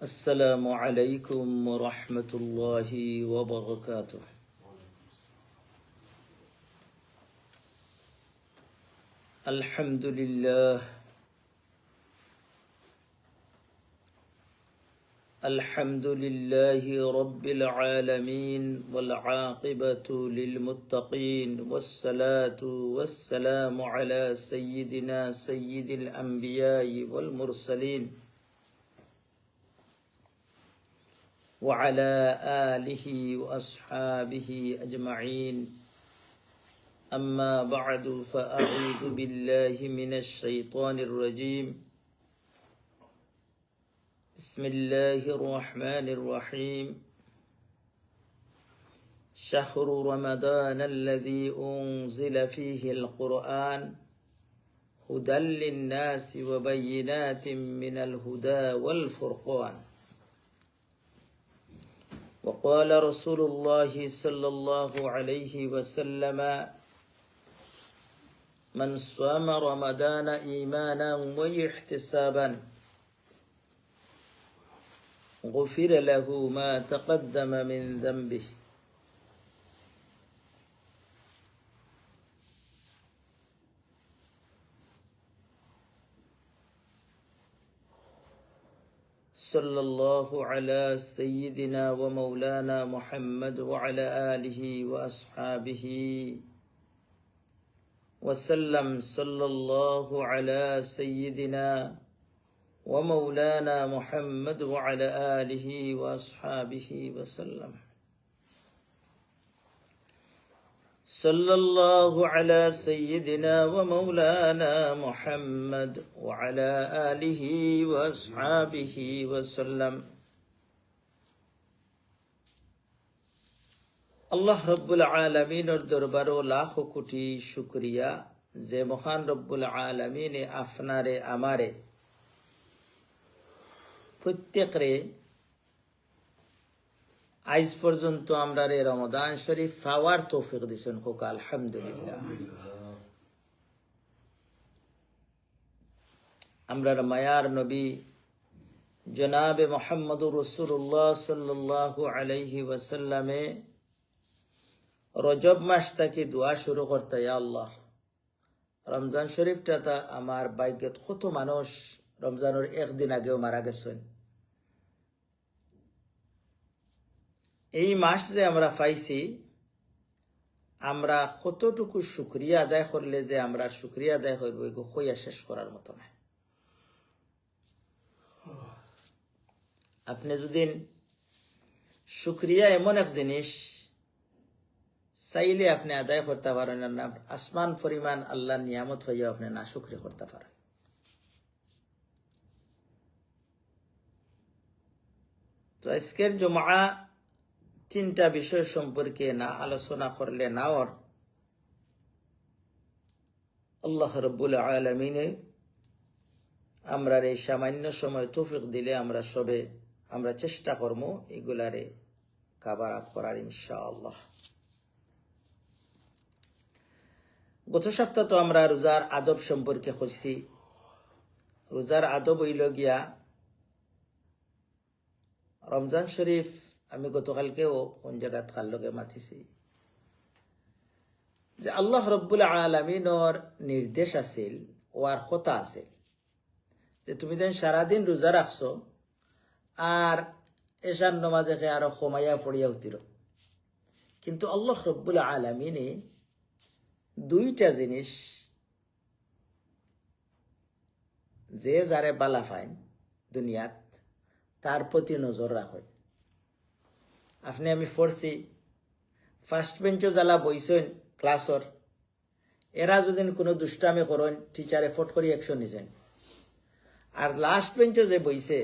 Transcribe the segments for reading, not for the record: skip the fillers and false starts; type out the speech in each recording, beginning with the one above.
السلام عليكم ورحمة الله وبركاته. الحمد لله رب العالمين والعاقبة للمتقين والصلاة والسلام على سيدنا سيد الأنبياء والمرسلين وعلى آله وأصحابه أجمعين. أما بعد فأعوذ بالله من الشيطان الرجيم. بسم الله الرحمن الرحيم. شهر رمضان الذي أنزل فيه القرآن هدى للناس وبينات من الهدى والفرقان. وقال رسول الله صلى الله عليه وسلم: من صام رمضان إيمانا واحتسابا غفر له ما تقدم من ذنبه. صلى الله على سيدنا ومولانا محمد وعلى آله وأصحابه وسلم. صلى الله على سيدنا ومولانا محمد وعلى آله وأصحابه وسلم. صلى الله على سيدنا ومولانا محمد وعلى آله وأصحابه وسلم. আল্লাহ রব্বুল আলামিনের দরবারে লাখ কোটি শুকরিয়া যে মহান রব্বুল আলামিনে আপনারে আমারে প্রত্যেকরে আজ পর্যন্ত আমরা রমাদান শরীফ পাওয়ার তৌফিক দিয়েছেন। হোক আলহামদুলিল্লাহ। আমরা মায়ার নবী জনাবে মুহাম্মদুর রাসূলুল্লাহ সাল্লাল্লাহু আলাইহি ওয়াসাল্লামে রজব মাস থেকে দোয়া শুরু করতে, ইয়া আল্লাহ রমজান শরীফটা আমার ভাগ্যত কত মানুষ রমজানের একদিন আগেও মারা গেছেন। এই মাস যে আমরা পাইছি, আমরা কতটুকু শুকরিয়া আদায় করলে যে আমরা শুকরিয়া আদায় করব এগুলো কইয়া শেষ করার মতো না। আপনি যদি শুকরিয়া এমন এক জিনিস চাইলে আপনি আদায় করতে পারেন না, আসমান পরিমাণ আল্লাহ নিয়ামত হইয়া আপনি না শুকরিয়া করতে পারেন। তো আজকের জুমআ তিনটা বিষয় সম্পর্কে না আলোচনা করলে না ওর আল্লাহ রাব্বুল আলামিনে আমরা এই সামান্য সময় তৌফিক দিলে আমরা চেষ্টা করব এগুলারে কভার আপ করার ইনশাআল্লাহ। গত সপ্তাহে তো আমরা রোজার আদব সম্পর্কে কইছি। রোজার আদব হইল গিয়া রমজান শরীফ আমি গতকালকেও কোন জায়গাত কার লগে মাতিছি যে আল্লাহ রব্বুল আলামিনের নির্দেশ আছিল ওর কথা আছিল যে তুমি দেন সারাদিন রোজা রাখছো আর এশার নামাজে আরো কমাইয়া পড়িয়া উঠিল। কিন্তু আল্লাহ রব্বুল আলামিনে দুইটা জিনিস যে যারে বালা পাইন দুনিয়াত তার প্রতি নজর রাখেন। আপনি আমি পড়ছি ফার্স্ট বেঞ্চও জ্বালা বইছেন ক্লাসর, এরা যদি কোনো দুষ্টামি করেন টিচারে ফট করে অ্যাকশন নিছেন। আর লাস্ট বেঞ্চও যে বইছে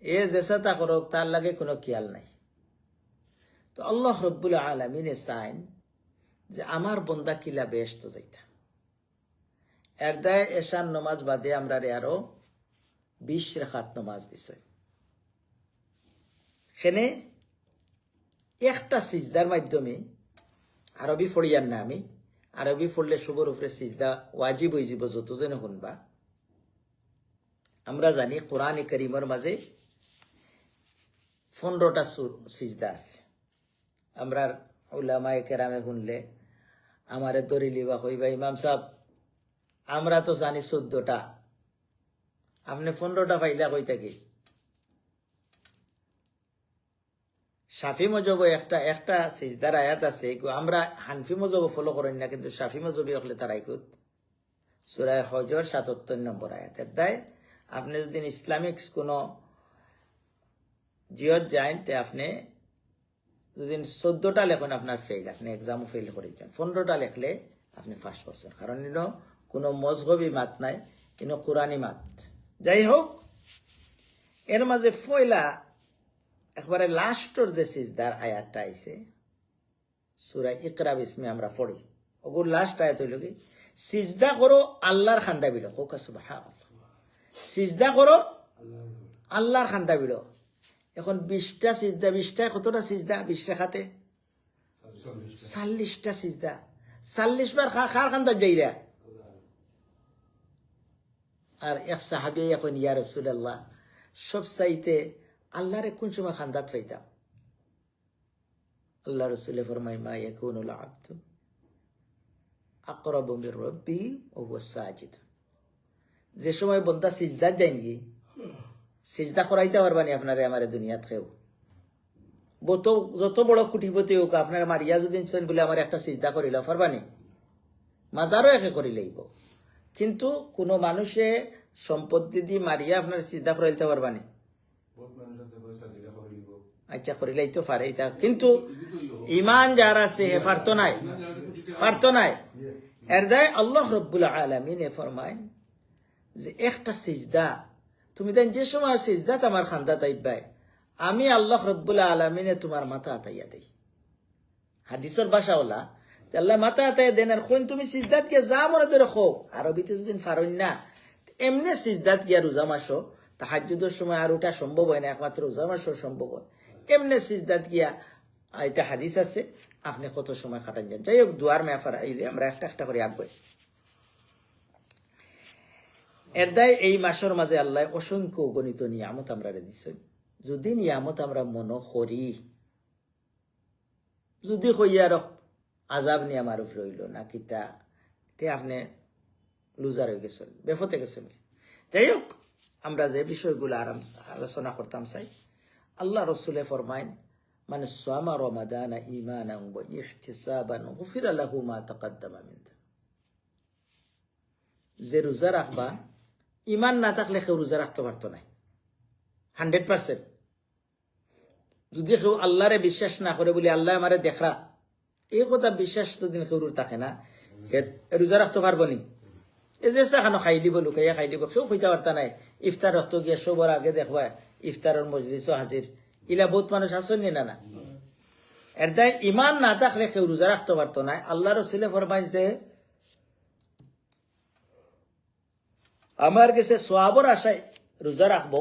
এ যেসা তা করক তার লাগে কোনো খেয়াল নাই। তো আল্লাহ রব্বুল আলামিনে চাইন যে আমার বন্দা কিলা বেহেশত যাইতা। এর দায় এশার নমাজ বাদে আমরা আরো 20 রাকাত নমাজ দিছে। সেনে একটা সিজদার মাধ্যমে আরবি পড়িয়ার না, আমি আরবি পড়লে শুভর উপরে সিজদা ওয়াজিব হয়ে যাব যতজনে শুনবা। আমরা জানি কোরআন কারীমের মাঝে 15টা সিজদা আছে। আমরা উলামায়ে কেরামে শুনলে আমারে দরিলি বা কইবা ইমাম সাহেব আমরা তো জানি 14টা, আপনি 15টা পাইলা কই থাকি? শাফি মজব একটা সিজদার আয়াত আছে, আমরা হানফি মজব ফলো করেন না, কিন্তু শাফি মজবি হলে তার আইকুত সূরা হজর 77 নম্বর আয়াতের দায় আপনি যদি ইসলামিক কোনো জিয়ত যাইন তে আপনি যদি 14টা লেখেন আপনার ফেল, আপনি এক্সামও ফেল করে যান। 15টা লেখলে আপনি পাস করছেন, কারণ ইনো কোনো মজহবি মাত নাই, ইনো কোরআনী মাত। যাই হোক, এর মাঝে ফয়লা একবারে লাস্টর যে সিজদার আয়াতটা আইছে সূরা ইকরা বিস্মে আমরা পড়ি, ওগুর লাস্ট আয়াত হইল কি সিজদা করো আল্লাহর খান্দা বিড়ো। হোকা সুবহানাল্লাহ, সিজদা করো আল্লাহর খান্দা বিড়ো। এখন 20টা সিজদা, 20টায় কতটা সিজদা? 20 রেখাতে 40টা সিজদা। 40 বার খার খান্দা যাইরা। আর এক সাহাবী এখন ইয়া রাসূলুল্লাহ সব চাইতে আল্লাহরে কোন সময় খান্দাত পাইতাম? আল্লাহ রাসূল ফরমায় মা ইয়াকুনুল আবদু আকরাবু মির রাব্বি ওয়া হুয়া সাজিদ। যে সময় বান্দা সিজদা যায়নি, সিজদা করাইতে পারবানি আপনারে আমারে দুনিয়াত কেউ, যত বড় কুটিপতি হোক আপনার মারিয়া যদি বলে আমার একটা সিজদা করিল পারবানি? মাজারও একে করি লইব, কিন্তু কোন মানুষে সম্পত্তি দিয়ে মারিয়া আপনার সিজদা করাইতে পারবানি? আচ্ছা করিলেই তো পারে, কিন্তু ইমান যার আছে হে পারতো নাই, পারতো নাই। এর দায় আল্লাহ রব্বুল আলামিন ফরমায় যে একটা সিজদা তুমি দেন, যে সময় সিজদা তোমার খান্দা তাইবাই আমি আল্লাহ রব্বুল আলামিনে তোমার মাথা আতাইয়া দেই। হাদিসের ভাষা ওলা আল্লাহ মাথা আতাইয়া দেন, আর কোন তুমি সিজদাত গিয়া যা মনে ধরে খো, আরবিতে যদি ফারইন না এমনি সিজদাত গিয়া রোজা মাসো, তাহাজ্জুদের সময় আর ওটা সম্ভব হয় না, একমাত্র রোজা মাসও সম্ভব হয়। এমনি সিজদাত গিয়া এটা হাদিস আছে, আপনি কত সময় কাটান যান। যাই হোক, দুয়ার মেফার আইলে আমরা একটা একটা করে আঁকবই। এর দায় এই মাসের মাঝে আল্লাহ অসংখ্য গণিত নিয়ামত আমরা দিচ্ছেন। যদি নিয়ামত আমরা মনে করি, যদি হইয়ার আজাব নিয়ে আমার উপরে রইল না কিতা, তে আপনি লুজার হয়ে গেছেন, বেফতে গেছেন। যাই হোক, আমরা যে বিষয়গুলো আলোচনা করতাম চাই, আল্লাহ রসুলে ফরমাইন মানে সামা রমাদানা ঈমানান ওয়া ইহতিসাবান গুফিরা লাহু মা তাকদ্দামা মিন যামবি। যে রোজা রাখবা, ইমান না থাকলে কেউ রোজা রাখতে পারতো না 100%। যদি কেউ আল্লাহরে বিশ্বাস না করে বলে আল্লাহ আমারে দেখরা, এই কথা বিশ্বাস যদি কেউ থাকে না, রোজা রাখতে পারবো নি? এই যে খানো খাই দিব, লুকাইয়া খাই দিব, কেউ খাইতে পারতা নাই। ইফতার রক্ত গিয়া সবার আগে দেখবা ইফতারের মজলিসও হাজির, ইলা বহুত মানুষ আসেন না না। এর দায় ইমান না থাকলে কেউ রোজা রাখতে পারতো না। আল্লাহ রসুলে ফরমাইশ যে আমার কাছে সোয়াবর আশায় রোজা রাখবো,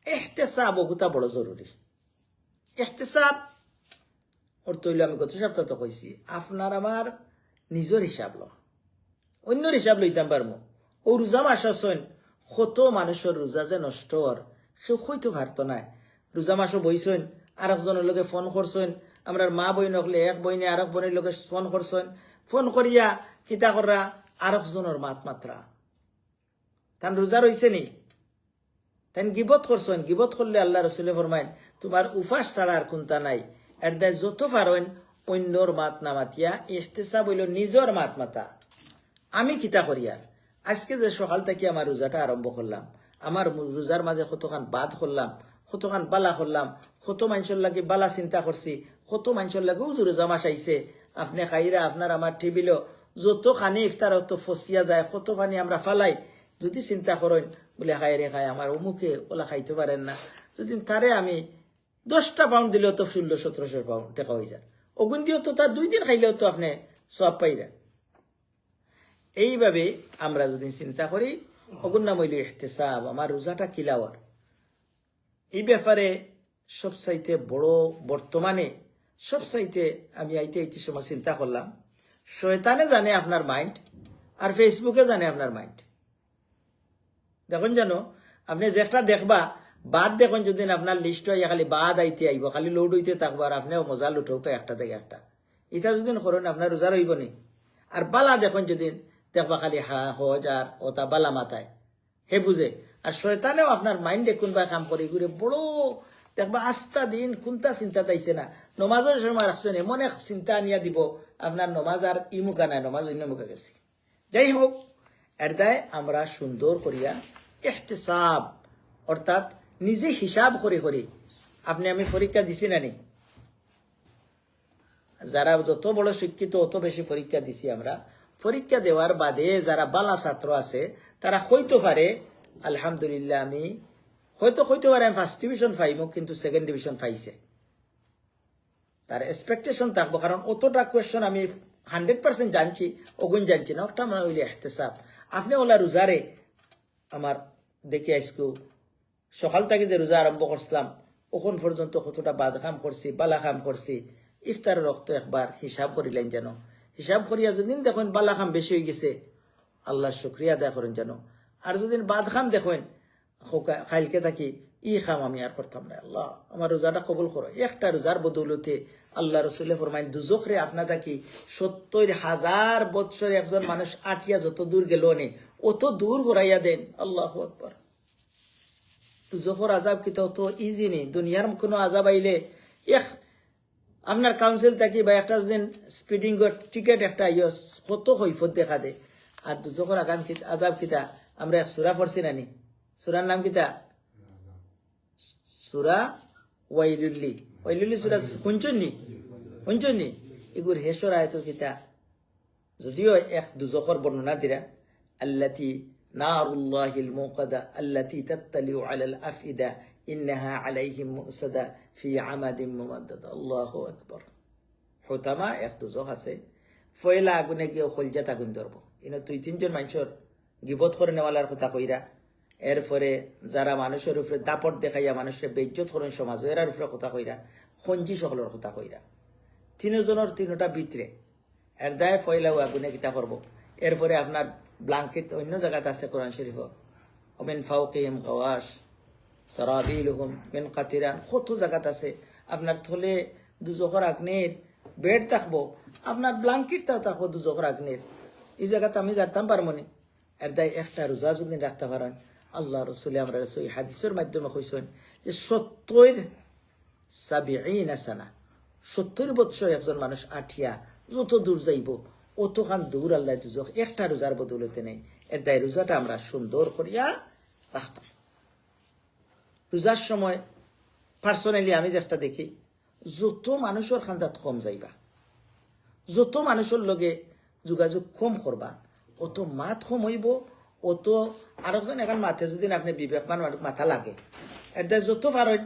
ইহতিসাব ওটা বড় জরুরি। ইহতিসাব অর্থ হইল, আমি গত সপ্তাহ তো কইছি, আপনার আমার নিজের হিসাব ল, অন্যর হিসাব লইতাম পারবো। ও রোজা মাস আসেন, কত মানুষের রোজা যে নষ্ট হর সেও হইতে পারতো না। রোজা মাসও বইছেন, আর একজনের লগে ফোন করছেন, আমরা মা বই নকলে এক বইনে আর এক বোনের লগে ফোন করছেন, ফোন করিয়া কিতা করা আর একজনের মাত মাত্রা তান রোজা রইছে নি, তাই গিবত করছেন। গিবত করলে আল্লাহ রসুলে ফরমাইন তোমার উপাস ছাড়া আর কোনটা নাই। এর দায় যত পারেন অন্যর মাত না মাতিয়া, ইহতিসাব হইল নিজের মাত মাতা। আমি কিতা করি আর আজকে যে সকাল থেকে আমার রোজাটা আরম্ভ করলাম, আমার রোজার মাঝে কতখান বাদ করলাম, কতখান বালা করলাম, কত মানুষের লাগে বালা চিন্তা করছি, কত মানুষের লাগে রোজা মাস আইছে, আপনি খাইরা আপনার আমার টেবিল যত খানি ইফতার তো ফসিয়া যায়, কত খানি আমরা ফালাই। যদি চিন্তা করেন বলে খাই রে খাই আমার অমুখে ওলা খাইতে পারেন না, যদি তারে আমি 10টা পাউন্ড দিলেও তো 1600-1700 পাউন্ড টাকা হয়ে যায়। ওগুন দিয়েও তো তার 2 দিন খাইলেও তো আপনি সব পাইরা। এইভাবে আমরা যদি চিন্তা করি, ওগুন নাম হইল ইহতিসাব, আমার রোজাটা কিলাওয়ার। এই ব্যাপারে সবচাইতে বড় বর্তমানে সবচাইতে আমি আইতে সময় চিন্তা করলাম, শয়তানে জানে আপনার মাইন্ড আর ফেসবুকে জানে আপনার মাইন্ড। দেখুন জানো, আপনি যেটা দেখবা বাদ দেখুন যদি আপনার লিস্ট হয় খালি বাদ আইতে আইব, খালি লোড হইতে থাকবো আর আপনিও মজা লুঠো তো একটা থেকে একটা। এটা যদি করেন আপনার রোজা রইব নি। আর বালা দেখুন যদি দেখবা খালি হা হজ আর ওটা বালা মাথায় হে বুঝে। আর শয়তানেও আপনার মাইন্ডে কোনবা কাম করে ঘুরে বড় দেখবা আস্থা দিন কোনটা চিন্তা তাইছে না, নমাজের সময় রাখছেন এমন এক চিন্তা আনিয়া দিব আপনার নমাজ আর ইমুকা নাই, নমাজ অন্য মুখে গেছে। যাই হোক, এর দায় আমরা সুন্দর করিয়া ইহতিসাব অর্থাৎ নিজে হিসাব করে করি। আপনি আমি পরীক্ষা দিছি না নি? যারা যত বড় শিক্ষিত অত বেশি পরীক্ষা দিছি আমরা। পরীক্ষা দেওয়ার বাদে যারা বালা ছাত্র আছে তারা হইতে পারে আলহামদুলিল্লাহ আমি হইতে পারে আমি ফার্স্ট ডিভিশন পাইমু, কিন্তু সেকেন্ড ডিভিশন পাইছে, তার এক্সপেকটেশন থাকবো। কারণ অতটা কোয়েশ্চন আমি 100% জানছি, ওগুন জানছি না। ওটা মানে হইলে এহতেসাব। আপনি ওলা রোজারে আমার দেখি আজকু সকাল থেকে যে রোজা আরম্ভ করছিলাম ওখন পর্যন্ত কতটা বাদ কাম করছি, বালা কাম করছি, ইফতারের রক্ত একবার হিসাব করিলেন যেন। হিসাব করিয়া যদি দেখেন বালা কাম বেশি হয়ে গেছে আল্লাহ শুক্রিয়া আদায় করেন যেন। আর যদি বাদ খাম দেখেন খাইলকে থাকি ই খাম আমি আর করতাম না, আল্লাহ আমার রোজাটা কবুল করো। একটা রোজার বদৌলতে আল্লাহ রসুলে ফরমাইন দুজখরে আপনা থাকি 70,000 বৎসরে একজন মানুষ আটিয়া যত দূর গেল নে অত দূর ঘুরাইয়া দেন। আল্লাহ আকবার। দুজখর আজাব কিতা অত ইজি নেই। দুনিয়ার কোনো আজাব আইলে আপনার কাউন্সিল থাকি বা একটা দিন স্পিডিং টিকেট একটা কত কৈফত দেখা দে। আর দুজখর আজাব কিতা আমরা এক সুরা পড়ছি নানি, সুরার নাম কিতা? সুরা ওয়াইলুল্লি। ওয়াইলুল্লি সুরা শুনছনি? এগুর হেসর আয়ত কিতা, যদিও এক দুজখর বর্ণনা দিরা আল্লাতি নারুল্লাহিল মুকাদা আল্লাতি তাত্তালিউ আলাল আফইদা ইন্নাহা আলাইহিম মুসাদা ফি আমাদিম মুমাদ্দাদা। আল্লাহু আকবার। হোতামা এক দুজখ আছে, ফয়লা আগুনে গিয়ে খলজাত আগুন ধরব। ইনো 2-3 মানুষের গিবত করে নেওয়ালার কথা কইরা, এরপরে যারা মানুষের উপরে দাপট দেখাইয়া মানুষের বেইজ্জত করেন সমাজ, এরার উপরে কথা কইরা, খঞ্জি সকলের কথা কইরা, 3 জনের 3টা ভিতরে এর দায় ফয়লাও আগুনে কিতা করব। এরপরে আপনার ব্লাঙ্কেট অন্য জায়গাতে আছে কোরআন শরীফ, ওমিন ফাওকিহিম গাওয়াশ সারাবিলুহুম মিন কাতিরান, কত জায়গাতে আছে। আপনার থলে দুজখর আগ্নের বেড থাকবো, আপনার ব্লাঙ্কেটটাও থাকবো দুজখর আগ্নের। এই জায়গাতে আমি জানতাম পারমনি। এর দায় একটা রোজা যদি রাখতে পারেন, আল্লাহ রসুলে আমরা এই হাদিসের মাধ্যমে কইছেন যে 70 সানা 70 বৎসর একজন মানুষ আঠিয়া যত দূর যাইব অতখান দূর আল্লাহ দুজখ একটা রোজার বদলতে নেই। এর দায় রোজাটা আমরা সুন্দর করিয়া রাখতাম। রোজার সময় পার্সোনালি আমি যেটা দেখি, যত মানুষের খান্দাত কম যাইবা, যত মানুষের লগে যোগাযোগ কম করবা, অত মাত কম হইব, অত আরেকজন এখন মাথে যদি আপনি বিবেকমান মাথা লাগে। এটা যত পারেন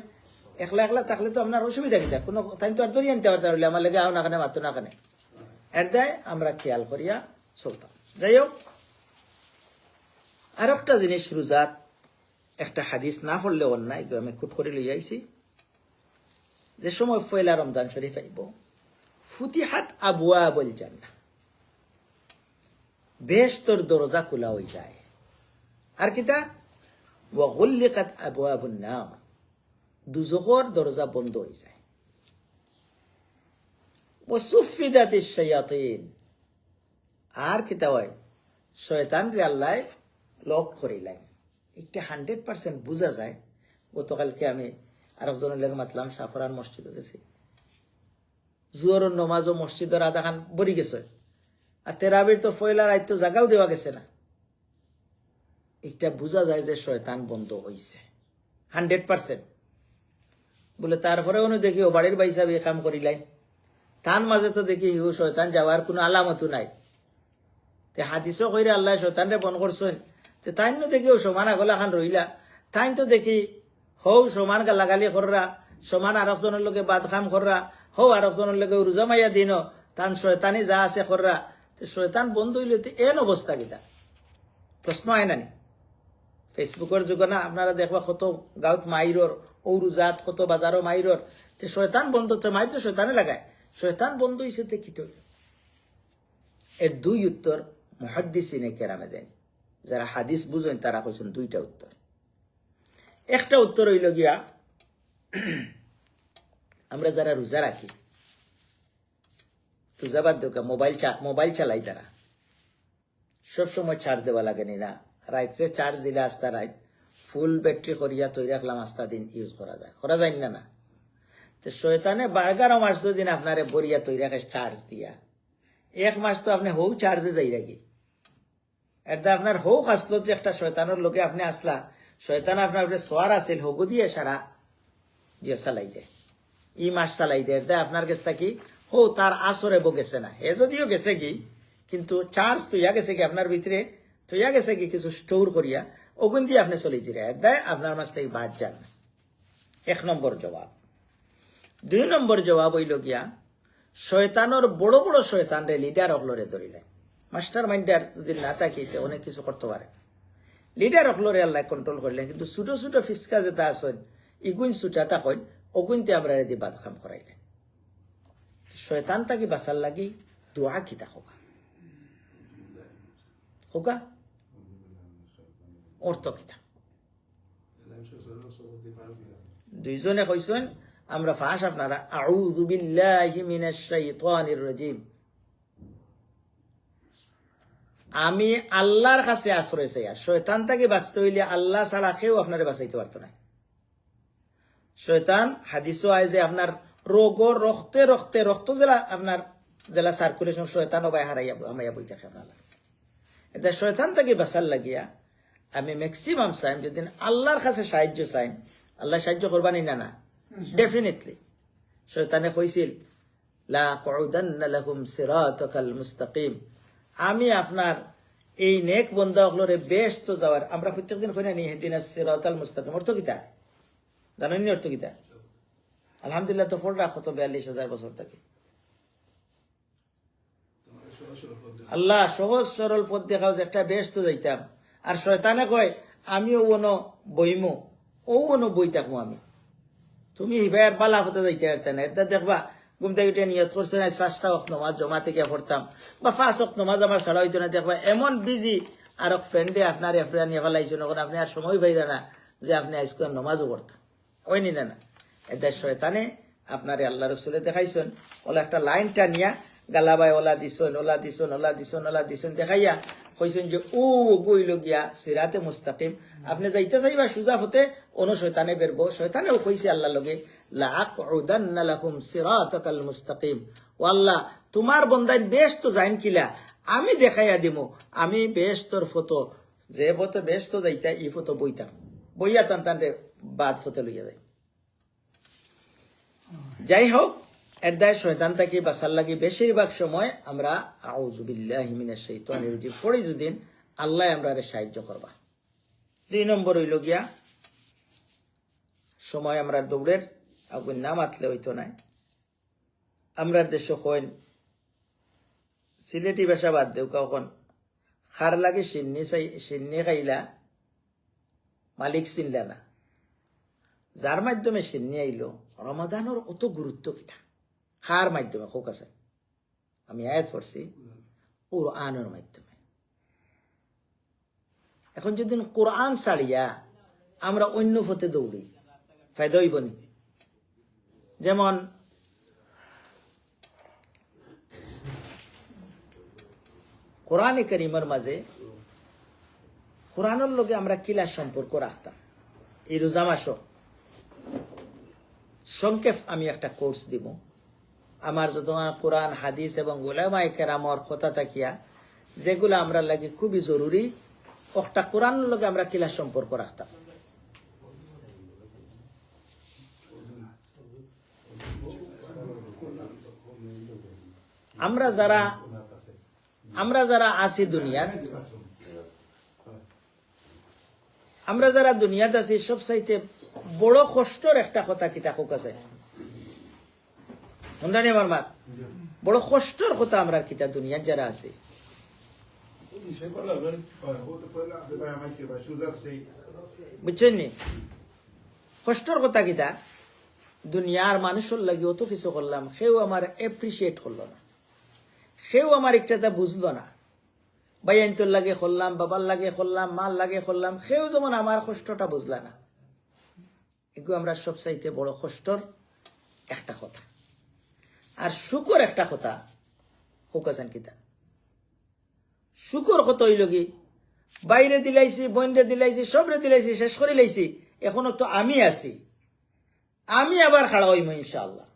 একলা একলা থাকলে তো আপনার অসুবিধা কিনা, কোনো তাই তো আর ধরিয়ে আনতে পারতে পারলে আমার লেগে আও না খানে মাতো না খানে। এর দায় আমরা খেয়াল করিয়া চলতাম। যাই হোক, আর একটা জিনিস রোজাত একটা হাদিস না পড়লে অন্যায়, আমি খুট করে লই আইছি। যে সময় পয়লা রমজান শরীফ আইব, ফুতিহাত আবওয়াবুল জান্নাহ, বেহেশতের দরজা খোলা হয়ে যায়। আর কিতা? ওয়া গুল্লিকাত আবওয়াবুন নার, দুজখর দরজা বন্ধ হয়ে যায়। ওয়া সুফিদাতিশ শায়াতিন, আর কিতা হয়? শয়তান রে আল্লাহ লক করিলাই। একটা 100% বোঝা যায়। গতকালকে আমি আরেকজনের লেগে মাতলাম, সাফরান মসজিদে গেছি, জুয়ারের নমাজও মসজিদের আধা খান বরি গেছে, আর তেরাবির তো ফয়লার আইত জায়গাও দেওয়া গেছে না। এটা বোঝা যায় যে শয়তান বন্ধ হইছে 100%। বলে তারপরে উনি দেখি ও বাড়ির বাইসা বিয়ে কাম করিলাই, তার মাঝে তো দেখি ও শয়তান যাওয়ার কোনো আলামতো নাই। তে হাদিসও কইরা আল্লাহ শয়তানরে বন করছেন, তে তাই দেখি ও সমান আগলা খান রইলা, তাই তো দেখি হৌ সমান গালাগালি কররা, সমান আরেকজনের লগে বাদ খাম কররা, হৌ আরেকজনের লগে রোজা মাইয়া দিন, তান শয়তানি যা আছে কররা। শয়তান বন্ধ হইলে এন অবস্থা কিতা? প্রশ্ন হয় নানি? ফেসবুকের যুগ না, আপনারা দেখবা কত গাঁত মাইরর, ও রোজাত কত বাজারও মাইরর। তে শয়তান বন্ধ হচ্ছে, মাইর তো শয়তানে লাগায়, শয়তান বন্ধ হয়েছে তে কি? এর 2 উত্তর মুহাদ্দিসিনে কেরামে দেন, যারা হাদিস বুঝেন তারা কইছেন 2টা উত্তর। একটা উত্তর হইল গিয়া আমরা যারা রোজা রাখি, রোজা বাদ দেওয়া মোবাইল চালাই যারা, সবসময় চার্জ দেওয়া লাগেনি না, রাত্রে চার্জ দিলে আস্তা রাত ফুল ব্যাটারি করিয়া তৈরি রাখলাম, আস্তা দিন ইউজ করা যায় না না। তো শয়তানে 12 মাস দিন আপনারে বরিয়া তৈরি রাখে চার্জ দিয়া, 1 মাস তো আপনি হৌ চার্জে যাই রাখি, এটা আপনার হোক আসলো যে একটা শয়তানের লোকে আপনি আসলা, শয়তান আপনার সোয়ার আসিল হগু দিয়ে সারা যে চালাই দেয়, ই মাস চালাই দেয়, এটা আপনার কাছে থাকি হো তার আসরে গেছে না, এ যদিও গেছে কি কিন্তু চার্জ তৈয়া গেছে কি আপনার ভিতরে, তৈয়া গেছে কি কিছু স্টোর করিয়া ওগুন দিয়ে আপনি চলে জিরে দেয়, আপনার মাছ থেকে বাদ যান। 1 নম্বর জবাব। 2 নম্বর জবাব হইল গিয়া শয়তানোর বড় বড় শয়তান রে লিডার অকলরে ধরিলে, মাস্টার মাইন্ডার যদি না থাকি অনেক কিছু করতে পারে, লিডার অকলরে আল্লাহ কন্ট্রোল করলেন, কিন্তু ছোট ছোট ফিসকা যেটা আসেন ইগুইন ছুটা থাকেন অগুইনতে আমরা রেদি বাদ কাম করাইলেন। শয়তান তাকে বাঁচার লাগি দোয়া কিতা হোকা হোকা অর্থ কিতা, দুইজনে কইছেন আমরা ফাঁস আপনারা আউযু বিল্লাহি মিনাশ শাইতানির রাজিম, আমি আল্লাহর কাছে আশ্রয় চাই। আর শয়তান থেকে বাঁচতে হইলে আল্লাহ ছাড়া কেউ আপনারে বাঁচাইতে পারতো না। শয়তান হাদিসও আয় যে আপনার রোগর রক্ত জেলা আপনার জেলা সার্কুলেশন শয়তান বাই হারাইয়া বই থাকে আপনার। এটা শয়তান থেকে বাঁচার লাগিয়া আমি ম্যাক্সিমাম চাইম যদি আল্লাহর কাছে সাহায্য চাইন, আল্লাহ সাহায্য করবানি না না ডেফিনেটলি। শয়তানে কইছিল লা কুউদান্না লাহুম সিরাতাকাল মুস্তাকিম, আমি আপনার এই নেক বন্দা হলরে বেশ তো যাওয়ার, আমরা প্রত্যেকদিন কই না নি হেদিনা সিরাতাল মুস্তাকিম, অর্থ কিতা জানেন নি? অর্থ কিতা? আলহামদুলিল্লাহ তো ফল রাখো তো 42,000 বছর থেকে আল্লাহ সহজ সরল পথ দেখাও যে একটা বেশ তো যাইতাম। আর শয়তানে কয় আমিও ওনো বইমু, ও ওনো বই থাকবো আমি, তুমি হিবায় বালা হতে যাইতে পারতেন না। এটা দেখবা ঘুম থেকে উঠে নিয়ত করছেন আজ 5টা ওয়াক্ত নামাজ জমা থেকে পড়তাম, বা 5 ওয়াক্ত নামাজ আমার ছাড়া হইতো না, দেখবা এমন বিজি আর ফ্রেন্ডে আপনার এফরা নিয়ে ফেলাইছো, যখন আপনি আর সময় পাইরা না যে আপনি আজকে নামাজও করতাম, ওই নি না। এটা শয়তানে আপনারে আল্লাহ রসুলে দেখাইছেন, ওলা একটা লাইনটা নিয়া গালাবাই ওলা দিছন দেখাইয়া কইছেন যে ও গইল গিয়া সিরাতে মুস্তাকিম, আপনি যাইতে চাইবা সুজা হতে অনু শয়তানে বেরবো। শয়তানেও কইছে আল্লাহ লগে লাআকুদান্না লাহুম সিরাতাকাল মুস্তাকিম, ও আল্লাহ তোমার বন্দাই বেশ তো যাইন কিলা আমি দেখাইয়া দিমু, আমি বেশ তোর ফটো যে ফটো বেশ তো যাইতা ই ফটো বইয়া টান রে বাদ ফটো লইয়া যায়। যাই হোক, এর দায় শয়তান থেকে বাঁচার লাগি বেশিরভাগ সময় আমরা আউযু বিল্লাহি মিনাশ শাইতানির রাজিম পড়ি, যদি আল্লাহ আমরা সাহায্য করবা। 2 নম্বর হইল গিয়া সময় আমরা দৌড়ের আগুন না মাতলে হইতো না। আমরা দেশ কইন সিলেটি ভাষা বাদ দেও, কখন খার লাগে সিন্নি খাইলা মালিক চিনলা না, যার মাধ্যমে সিন্নি আইলো রমাদানের অত গুরুত্ব কিনা খার মাধ্যমে হোক আছে। আমি আয়াত পড়ছি কোরআনের মাধ্যমে। এখন যদি কোরআন ছাড়িয়া আমরা অন্য পথে দৌড়ি ফায়দা হইব নি? যেমন কোরআনে কারীমের মাঝে কোরআনের লগে আমরা কিলা সম্পর্ক রাখতাম। এই রোজা মাসও সংক্ষেপ আমি একটা কোর্স দিব, আমার যত কোরআন হাদিস এবং উলামায়ে কেরামর কথা থাকিয়া যেগুলো আমরা লাগে খুবই জরুরি, একটা কোরআনের লগে আমরা কিলা সম্পর্ক রাখতাম। আমরা যারা আছি দুনিয়াত, আমরা যারা দুনিয়াত আছি সবচাইতে বড় কষ্টর একটা কথা কিতা হোক আছে আমার মাত, বড় কষ্টর কথা আমরা কিতা দুনিয়াত যারা আছে বুঝছেন নি? কষ্টর কথা কিতা দুনিয়ার মানুষের লাগে অত কিছু করলাম, সেও আমার এপ্রিসিয়েট করলো না, সেও আমার একটা বুঝলো না। ভাইয়ান্তর লাগে করলাম, বাবার লাগে করলাম, মার লাগে করলাম, সেও যেমন আমার কষ্টটা বুঝলা না। এগুলো আমরা সবচাইতে বড় কষ্টর একটা কথা। আর শুকর একটা কথা হোক আছেন কিতা, শুকর কত হইল কি, বাইরে দিলাইছি, বইনরে দিলাইছি, সবরে দিলাইছি, শেষ করে লাইছি, এখনো তো আমি আছি, আমি আবার খাড়া হইম ইনশাআল্লাহ।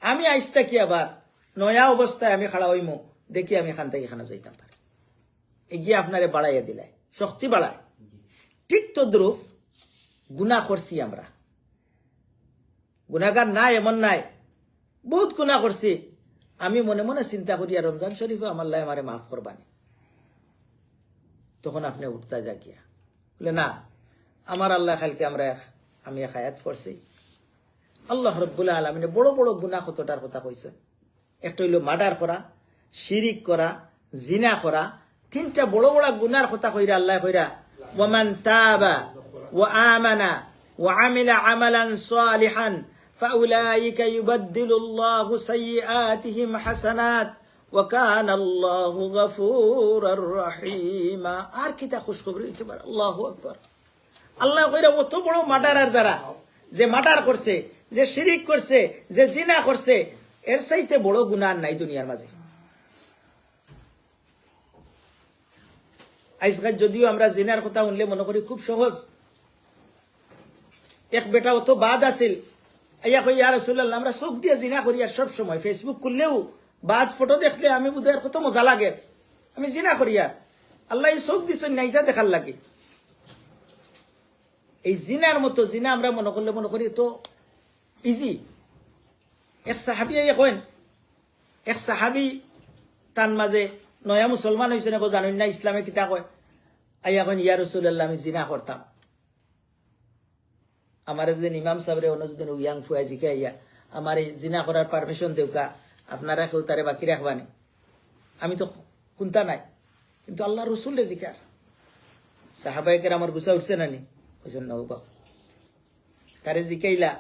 আমি আইসতা কি আবার নয়া অবস্থায় আমি খাড়া হইম, দেখি আমি এখান থেকে এখানে যাইতাম পারি, এগিয়ে আপনারে বাড়াইয়া দিলাই, শক্তি বাড়ায়। ঠিক তদ্রুপ গুনাহ করছি আমরা, গুনাহগার নাই এমন নাই, বহুত গুনাহ করছি। আমি মনে মনে চিন্তা করি আর রমজান শরীফে আমার লাই আমারে মাফ করবানি, তখন আপনি উঠতে জাগিয়া বলে না, আমার আল্লাহ খালকে আমি এক আয়াত পড়ছি, আল্লাহ রব্বুল আলামিনে বড় বড় গুনাহ কতটার কথা কইছেন। একটা হইল মার্ডার করা, শিরিক করা, জিনা করা, তিনটা বড় বড় গুনার কথা কইরা আল্লাহ কইরা ওয়ামান তাবা ওয়া আমানা ওয়া আমিলা আমালান সালিহান ফাউলাইকা ইউবাদদিলুল্লাহু সাইয়্যাতিহিম হাসানাত ওয়া কানা আল্লাহু গফুরার রহিমা। আর কিতা খুশখবরি হইতে পারে, আল্লাহু আকবার। আল্লাহ কইরা অত বড় মার্ডারার যারা, যে মার্ডার করছে, যে শিরিক করছে, যে জিনা করছে, এর চাইতে বড় গুনাহ নাই দুনিয়ার মাঝে। আজকাল যদিও আমরা জিনার কথা শুনলে মনে করি খুব সহজ, এক বেটা অত বাদ আছিল, আইয়া কই ইয়া রাসূলুল্লাহ আমরা চোখ দিয়ে জিনা করি, আর সব সময় ফেসবুক খুললেও বাদ ফটো দেখলে আমি বুঝার কত মজা লাগে, আমি জিনা করি, আর আল্লাহ এই চোখ দিচ্ছেন নাইটা দেখার লাগে। এই জিনার মতো জিনা আমরা মনে করলে মনে করি তো ইজি। এক সাহাবি এখন, এক সাহাবি তার মাঝে নয়া মুসলমান হয়েছে না জানেন না, ইসলামে কিতা কয়, আইয়া কন ইয়া রাসূলুল্লাহ আমি জিনা করতাম। আমার যে ইমাম সাহেবরে অনুদিন ইয়াং ফুয়া জিকে আইয়া আমার এই জিনা করার পারমিশন দেউকা, আপনারা কেউ তারে বাকি রাখবানি। আমি তো কোনটা নাই, কিন্তু আল্লাহ রসুল জিকার। সাহাবাইকের আমার গুছা উঠছে না নি, বুঝছেন না বাবা, তারে জিকাইলা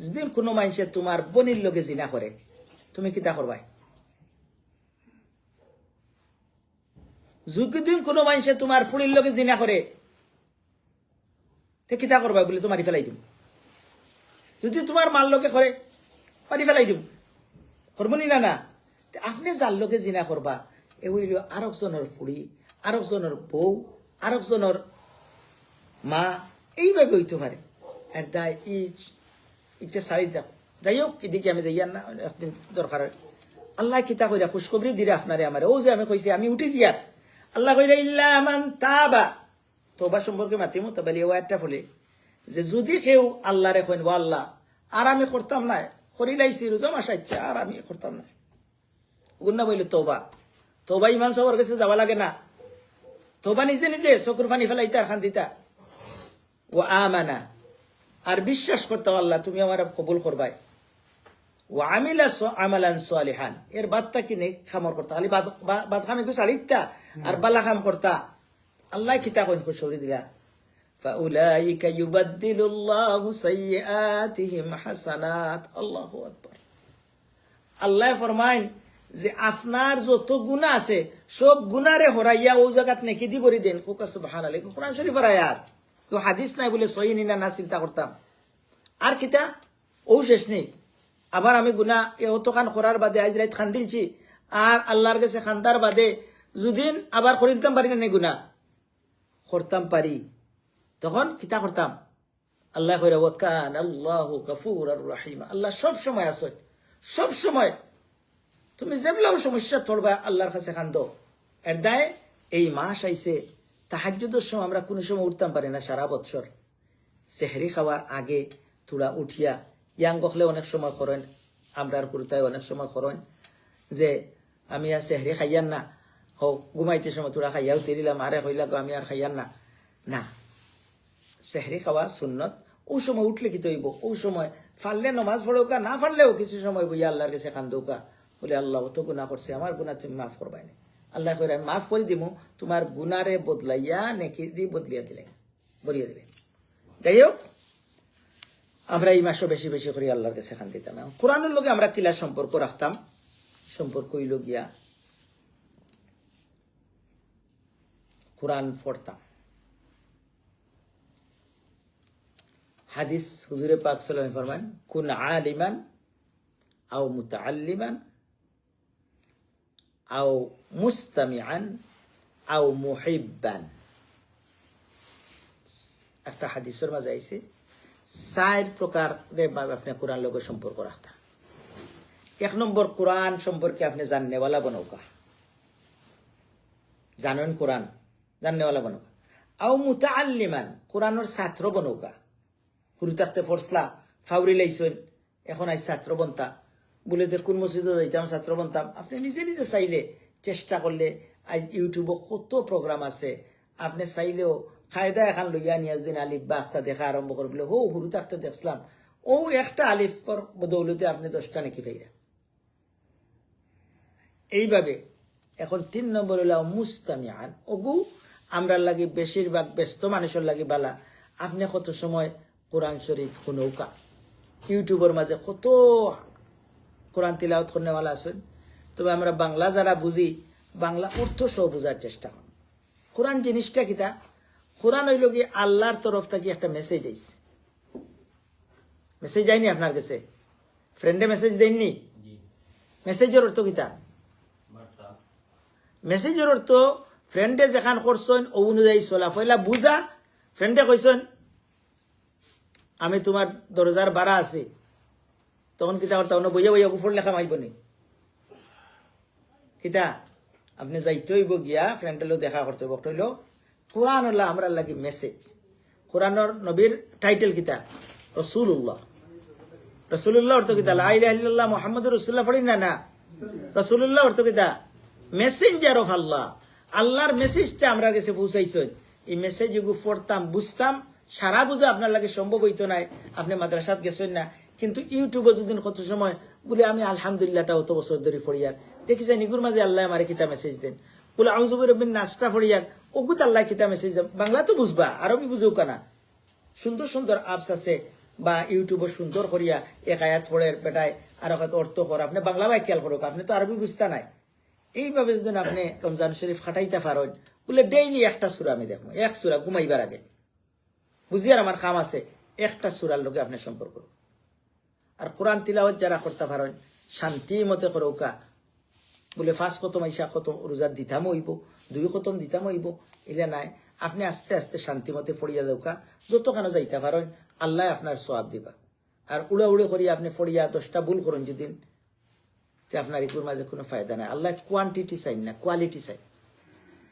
যদি কোনো মানুষে তোমার বনির লোকে জিনা করে তুমি কিতা করবাই? যদি কোনো মানুষে তোমার ফুড়ির লোকে জিনা করে তে কিতা করবা বলে তো মারি ফেলাই দিম। যদি তোমার মাল লোকে করে মারি ফেলাই দিম, করবনি না না। আপনি যার লোকে জিনা করবা এ হইল আরেকজনের ফুড়ি, আরেকজনের বউ, আরেকজনের মা, এইভাবে হইতে পারে। আর তাই ইটা সারি দেখো, যাই হোক এদিকে আমি যাইয়ার না, একদিন দরকার আল্লাহ কিতা কইরা খুশখবরি দিলে আপনারে আমার। ও যে আমি কইছি আমি উঠেছি, আর আল্লাহ কইরা ইল্লা মান তাবা, তোবা সম্পর্কে মাতিমু তাবালি ওয়াটা ফলে যে যদি কেউ আল্লাহরে কইন ও আল্লাহ আর আমি করতাম না, করিলাইছি রোজা মাস আচ্ছা আর আমি করতাম না, গুন্না বইলে তোবা। তোবা ইমাম সাহেবের কাছে যাওয়া লাগে না, তোবা নিজে নিজে চকুর পানি ফেলাইতা আর খান দিতা। ও আমানা, আর বিশ্বাস করতে আল্লাহ তুমি আমার কবুল করবাই। ও আমিলা আমালান সালিহান, এর বাদটা কি নেক খামর করতা, খালি বাদ খামি কিছু আলিতা আর বালা খাম করতা। আল্লাহ কিতা কইন খুশখবরি দিলা ফাউলাইকা ইউবাদদিলুল্লাহু সাইয়্যাতিহিম হাসানাত। আল্লাহু আকবার। আল্লাহ ফরমাইন যে আপনার যত গুনাহ আছে সব গুনারে হরাইয়া ও জায়গাত নেকি দি ভরি দেন। কোকা সুবহানাল্লাহ, কোরআন শরীফের আয়াত, কেউ হাদিস নাই বলে সহি নিনা না চিন্তা করতাম। আর কিতা ও শেষ নেই, আবার আমি গুনাহ অত খান করার বাদে আজ রাত খান দিলছি, আর আল্লাহর কাছে খান্দার বাদে যদিন আবার করিতাম পারি না গুনাহ করতাম পারি, তখন কিতা করতাম? আল্লাহ কইরা ওয়া কানা আল্লাহু গফুরার রহিম। আল্লাহ সব সময় আছে, সব সময় তুমি যেবলাও সমস্যা তোলবা আল্লাহর কাছে কান্দো। এর দায় এই মাস আইছে, তাহাজ্জুদের সময় আমরা কোনো সময় উঠতাম পারি না সারা বছর। সেহরি খাওয়ার আগে তোরা উঠিয়া ইয়াং গখলে অনেক সময় করেন, আমরার কুরতায় অনেক সময় করেন যে আমি আর সেহরি খাইয়ান না, হোক ঘুমাইতে সময় তোরা খাইয়াও তেরিলাম, আরে হইলা আমি আর খাইয়ান না। না, সেহরি খাওয়া সুন্নত। ও সময় উঠলে কি তৈব, ও সময় ফাললে নমাজ পড়োকা, না ফাললেও কিছু সময় বইয়া আল্লাহর কাছে কান্দৌকা, বলে আল্লাহ তো গুনাহ করছে, আমার গুনাহ তুমি মাফ করবাই না। আল্লাহ কইরা আমি মাফ করে দিব, তোমার গুনারে বদলাইয়া নেকি দি বদলিয়া দিলেন, বলিয়া দিলেন। যাই হোক, আমরা এই মাসও বেশি বেশি করে আল্লাহর কাছে খান দিতাম। কোরআনের লগে আমরা কিলা সম্পর্ক রাখতাম? সম্পর্ক হইল গিয়া কোরআন পড়তাম, হাদিস হুজুরে পাক সাল্লাল্লাহু আলাইহি ফরমান কুন আলিমান আও মুতাআল্লিমান আও মুস্তামিআন আও মুহিব্বান। একটা হাদিসের মাঝে আইছে 4 প্রকারে আপনি কোরআন লগে সম্পর্ক রাখতা। 1 নম্বর, কোরআন সম্পর্কে আপনি জাননেওয়ালা বনৌকা, জানেন কোরআন জাননেওয়ালা বনৌকা। আও মুতাআল্লিমান, কোরআনের ছাত্র বনৌকা। গুরু থাকতে ফরসলা ফাউরি লাইছেন, এখন আজ ছাত্র বনতা বলে কোন মসজিদে যাইতাম ছাত্র বনতাম। আপনি নিজে নিজে চাইলে চেষ্টা করলে আজ ইউটিউবে কত প্রোগ্রাম আছে, আপনি চাইলেও খায়দা এখন লইয়া নিয়াজদিন আলিফ বা আখতা দেখা আরম্ভ করে বলে হো হুরু থাকতে দেখছিলাম ও একটা আলিফর বদৌলতে আপনি 10টা নাকি পাইরা। এইভাবে এখন 3 নম্বর হলো মুস্তামিআন, ওগু আমরা লাগি বেশিরভাগ ব্যস্ত মানুষের লাগি বালা। আপনি কত সময় কোরআন শরীফ শুনৌকা, ইউটিউবের মাঝে কত কোরআন তিলাওয়াত করনেওয়ালা আছেন। তবে আমরা বাংলা যারা বুঝি, বাংলা অর্থ সহ বোঝার চেষ্টা করি। কোরআন জিনিসটা কিতা? কোরআন হইল কি আল্লাহর তরফ থেকে একটা মেসেজ আইছে। মেসেজ যায়নি আপনার কাছে? ফ্রেন্ডে মেসেজ দেননি? মেসেজের অর্থ কিতা? মেসেজের অর্থ ফ্রেন্ডে যেখান করছেন ও অনুযায়ী চলা। পয়লা বুঝা, ফ্রেন্ডে কইছেন আমি তোমার দরজার বাড়া আছে, তখন কিতা করতে বইয়া বইয়া গুফর লেখা মাইব নি কিতা? আপনি যাইতে হইব গিয়া ফ্রেন্ডের লোক দেখা করতে হইব। হইল কোরআন হল্লা আমরা লাগি মেসেজ। কোরআনের নবীর টাইটেল কিতা? রসুল্লাহ। রসুল্লাহ অর্থ কিতা? লা ইলাহা ইল্লাল্লাহ মুহাম্মাদুর রাসূলুল্লাহ পড়ি না না। রসুল্লাহ অর্থ কিতা? মেসেঞ্জার অফ আল্লাহ। আল্লাহর মেসেজটা আমরা কাছে পৌঁছাইছেন। এই মেসেজ পড়তাম, বুঝতাম, সারা বুঝা আপনার লাগে সম্ভব হইতো নাই। আপনি মাদ্রাসাত গেছেন না, কিন্তু ইউটিউবে যদি কত সময় বলে আমি আলহামদুলিল্লাহটা অত বছর ধরে পড়িয়ার দেখি যাই নিগুর মাঝে আল্লাহ আমার কিতা মেসেজ দেন, বলে আউযু বিরাব্বিন নাসটা পড়িয়ার ওগুত আল্লাহ কিতা মেসেজ দেন। বাংলা তো বুঝবা, আরবি বুঝেও কানা। সুন্দর সুন্দর অ্যাপস আছে বা ইউটিউবে সুন্দর করিয়া এক আয়াত পড়ের বেটায় আর এক অর্থ কর। আপনি বাংলা ভাই খেয়াল করুক, আপনি তো আরবি বুঝতা নাই। এইভাবে যদি আপনি রমজান শরীফ খাটাইতে পারেন, বলে ডেইলি একটা সূরা আমি দেখবো, এক সূরা ঘুমাইবার আগে বুঝিয়ার আমার কাম আছে, একটা সূরার লগে আপনি সম্পর্ক। আর কোরআন তিলাওয়াত যারা করতে পারেন শান্তি মতে করৌকা, বলে 5 খতম আইসা খতম রোজার দিতাম হইব, 2 খতম দিতাম হইব, এলে নাই। আপনি আস্তে আস্তে শান্তি মতে ফড়িয়া দেউকা, যতখানো যাইতে পারেন আল্লাহ আপনার সওয়াব দিবা। আর উড়া উড়ে করিয়া আপনি ফড়িয়া 10টা ভুল করেন যেদিন, আপনার এগুলোর মাঝে কোনো ফায়দা নাই। আল্লাহ কোয়ান্টিটি চাই না, কোয়ালিটি চাই।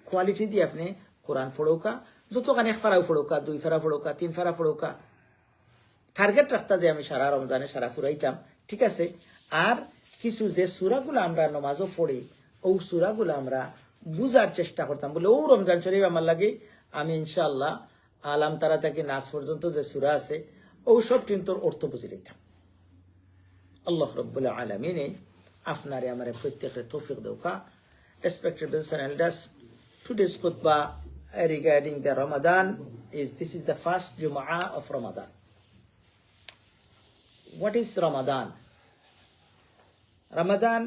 কোয়ালিটি দিয়ে আপনি কোরআন ফড়ৌকা, যতখানি 1 ফারাও ফড়ৌকা, 2 ফারা ফড়ৌকা, 3 ফারা ফড়ৌকা, টার্গেট রাখতা দিয়ে আমি সারা রমজানে সারা ফুরাইতাম, ঠিক আছে। আর কিছু যে সূরাগুলো আমরা নামাজও পড়ি, ও সূরাগুলো আমরা বুঝার চেষ্টা করতাম। বলে ও রমজান শরীফ আমার লাগে আমি ইনশাআল্লাহ আলাম তারা থেকে নাচ পর্যন্ত যে সূরা আছে ও সব কিন্তু অর্থ বুঝে লইতাম। আল্লাহ রাব্বুল আলামিন আপনারে আমারে প্রত্যেকের তৌফিক দেওয়া। Respected brothers and elders, today's khutbah regarding the Ramadan this is the first Jumu'ah of Ramadan. What is Ramadan? Ramadan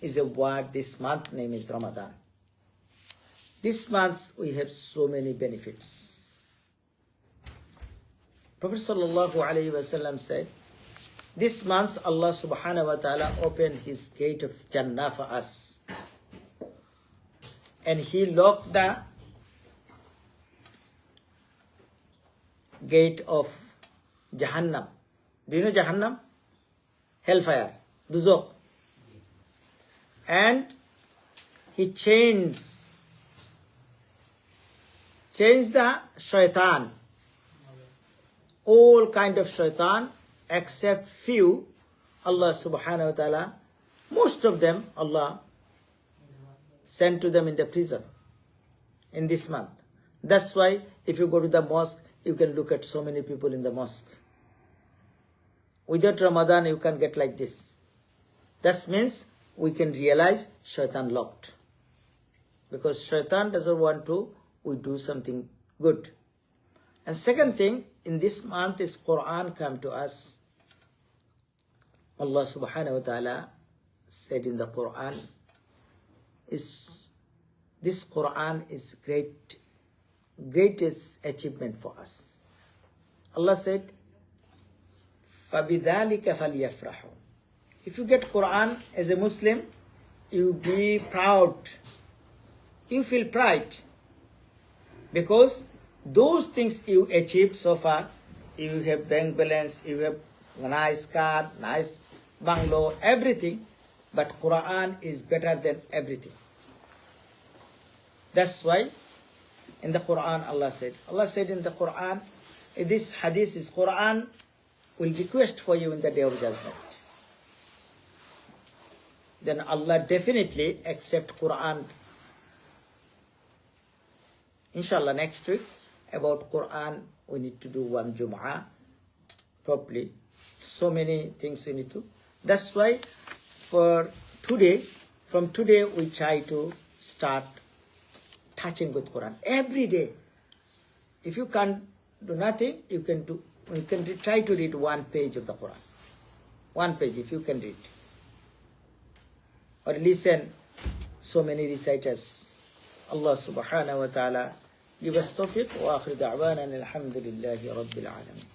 is a word. This month name is Ramadan. This month we have so many benefits. Prophet sallallahu alaihi wasallam said, this month Allah subhanahu wa ta'ala opened his gate of Jannah for us, and he locked the gate of Jahannam. Do you know Jahannam? Hellfire, Duzokh. And he changed the shaitan, all kind of shaitan, except few. Allah subhanahu wa ta'ala, most of them Allah sent to them in the prison in this month. That's why if you go to the mosque, you can look at so many people in the mosque. Without Ramadan, you can get like this. That means we can realize shaitan locked. Because shaitan doesn't want to, we do something good. And second thing, in this month is Quran come to us. Allah subhanahu wa ta'ala said in the Quran, this Quran is greatest achievement for us. Allah said, فَبِذَلِكَ فَلْيَفْرَحُوا. If you get Quran as a Muslim, you be proud. You feel pride. Because those things you achieved so far, you have bank balance, you have a nice car, nice bungalow, everything, but Quran is better than everything. That's why in the Quran Allah said in the Quran, this hadith is Quran will request for you in the day of judgment. Then Allah definitely accept Quran. Inshallah next week about Quran we need to do one Jum'ah properly. So many things we need to. That's why for today, from today we try to start touching with Quran every day. If you can't do nothing, you can try to read one page of the Quran. One page if you can read. Or listen so many reciters. Allah subhanahu wa ta'ala give us tawfiq wa akhir da'wana alhamdulillahi rabbil alamin.